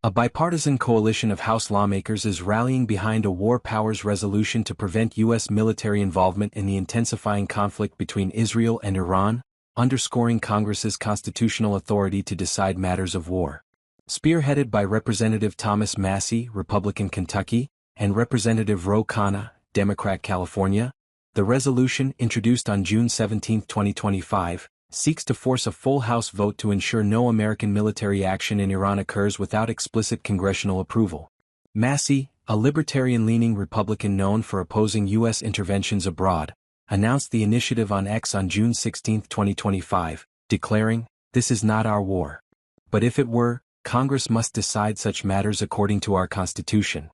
A bipartisan coalition of House lawmakers is rallying behind a war powers resolution to prevent U.S. military involvement in the intensifying conflict between Israel and Iran, underscoring Congress's constitutional authority to decide matters of war. Spearheaded by Representative Thomas Massie, Republican Kentucky, and Representative Ro Khanna, Democrat California, the resolution, introduced on June 17, 2025, seeks to force a full House vote to ensure no American military action in Iran occurs without explicit congressional approval. Massie, a libertarian-leaning Republican known for opposing U.S. interventions abroad, announced the initiative on X on June 16, 2025, declaring, "This is not our war. But if it were, Congress must decide such matters according to our Constitution."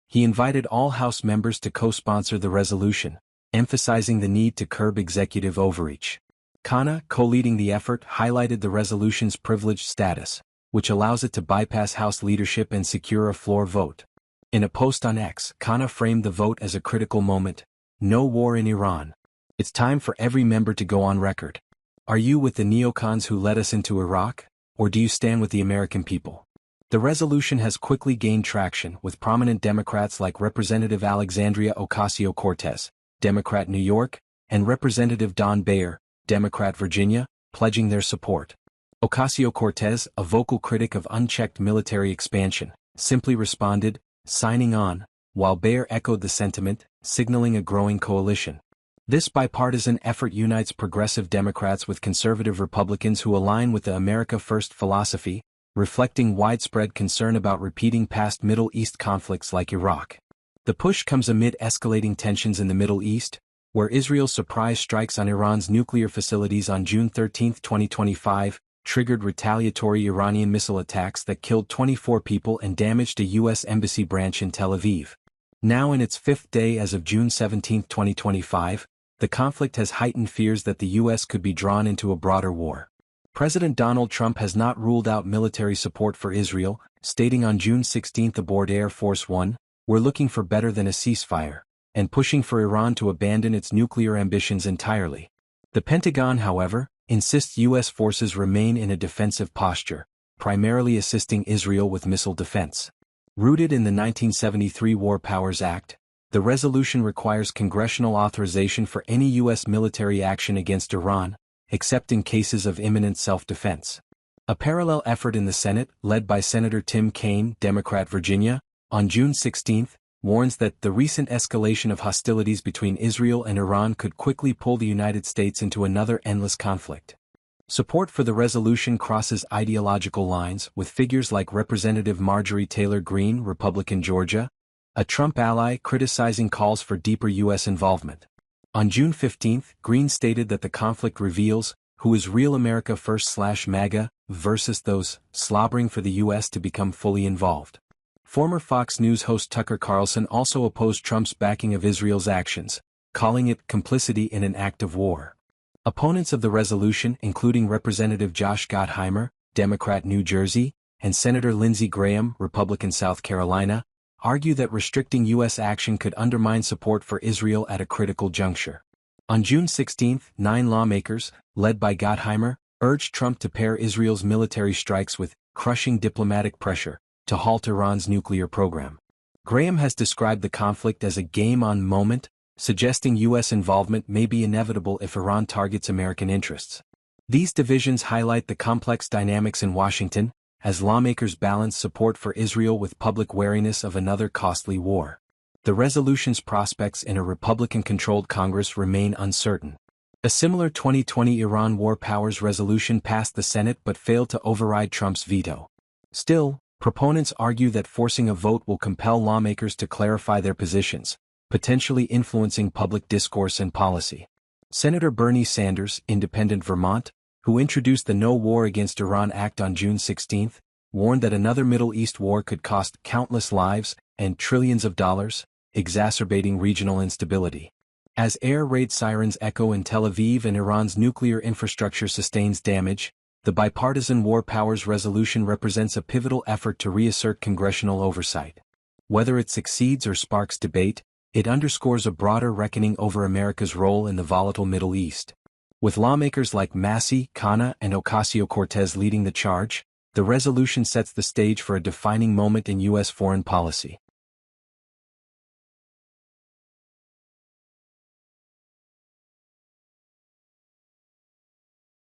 He invited all House members to co-sponsor the resolution, emphasizing the need to curb executive overreach. Khanna, co-leading the effort, highlighted the resolution's privileged status, which allows it to bypass House leadership and secure a floor vote. In a post on X, Khanna framed the vote as a critical moment. "No war in Iran. It's time for every member to go on record. Are you with the neocons who led us into Iraq, or do you stand with the American people?" The resolution has quickly gained traction, with prominent Democrats like Representative Alexandria Ocasio-Cortez, Democrat New York, and Representative Don Beyer, Democrat Virginia, pledging their support. Ocasio-Cortez, a vocal critic of unchecked military expansion, simply responded, "Signing on," while Beyer echoed the sentiment, signaling a growing coalition. This bipartisan effort unites progressive Democrats with conservative Republicans who align with the America First philosophy, reflecting widespread concern about repeating past Middle East conflicts like Iraq. The push comes amid escalating tensions in the Middle East, where Israel's surprise strikes on Iran's nuclear facilities on June 13, 2025, triggered retaliatory Iranian missile attacks that killed 24 people and damaged a U.S. embassy branch in Tel Aviv. Now in its fifth day as of June 17, 2025, the conflict has heightened fears that the U.S. could be drawn into a broader war. President Donald Trump has not ruled out military support for Israel, stating on June 16 aboard Air Force One, "We're looking for better than a ceasefire," and pushing for Iran to abandon its nuclear ambitions entirely. The Pentagon, however, insists U.S. forces remain in a defensive posture, primarily assisting Israel with missile defense. Rooted in the 1973 War Powers Act, the resolution requires congressional authorization for any U.S. military action against Iran, except in cases of imminent self-defense. A parallel effort in the Senate, led by Senator Tim Kaine, Democrat Virginia, on June 16, warns that the recent escalation of hostilities between Israel and Iran could quickly pull the United States into another endless conflict. Support for the resolution crosses ideological lines, with figures like Representative Marjorie Taylor Greene, Republican Georgia, a Trump ally, criticizing calls for deeper U.S. involvement. On June 15, Greene stated that the conflict reveals who is real America First/MAGA versus those slobbering for the U.S. to become fully involved. Former Fox News host Tucker Carlson also opposed Trump's backing of Israel's actions, calling it complicity in an act of war. Opponents of the resolution, including Representative Josh Gottheimer, Democrat New Jersey, and Senator Lindsey Graham, Republican South Carolina, argue that restricting U.S. action could undermine support for Israel at a critical juncture. On June 16, 9 lawmakers, led by Gottheimer, urged Trump to pair Israel's military strikes with crushing diplomatic pressure to halt Iran's nuclear program. Graham has described the conflict as a game-on moment, suggesting U.S. involvement may be inevitable if Iran targets American interests. These divisions highlight the complex dynamics in Washington, as lawmakers balance support for Israel with public wariness of another costly war. The resolution's prospects in a Republican-controlled Congress remain uncertain. A similar 2020 Iran War Powers resolution passed the Senate but failed to override Trump's veto. Still, proponents argue that forcing a vote will compel lawmakers to clarify their positions, potentially influencing public discourse and policy. Senator Bernie Sanders, Independent Vermont, who introduced the No War Against Iran Act on June 16, warned that another Middle East war could cost countless lives and trillions of dollars, exacerbating regional instability. As air raid sirens echo in Tel Aviv and Iran's nuclear infrastructure sustains damage, the Bipartisan War Powers Resolution represents a pivotal effort to reassert congressional oversight. Whether it succeeds or sparks debate, it underscores a broader reckoning over America's role in the volatile Middle East. With lawmakers like Massie, Khanna, and Ocasio-Cortez leading the charge, The resolution sets the stage for a defining moment in U.S. foreign policy.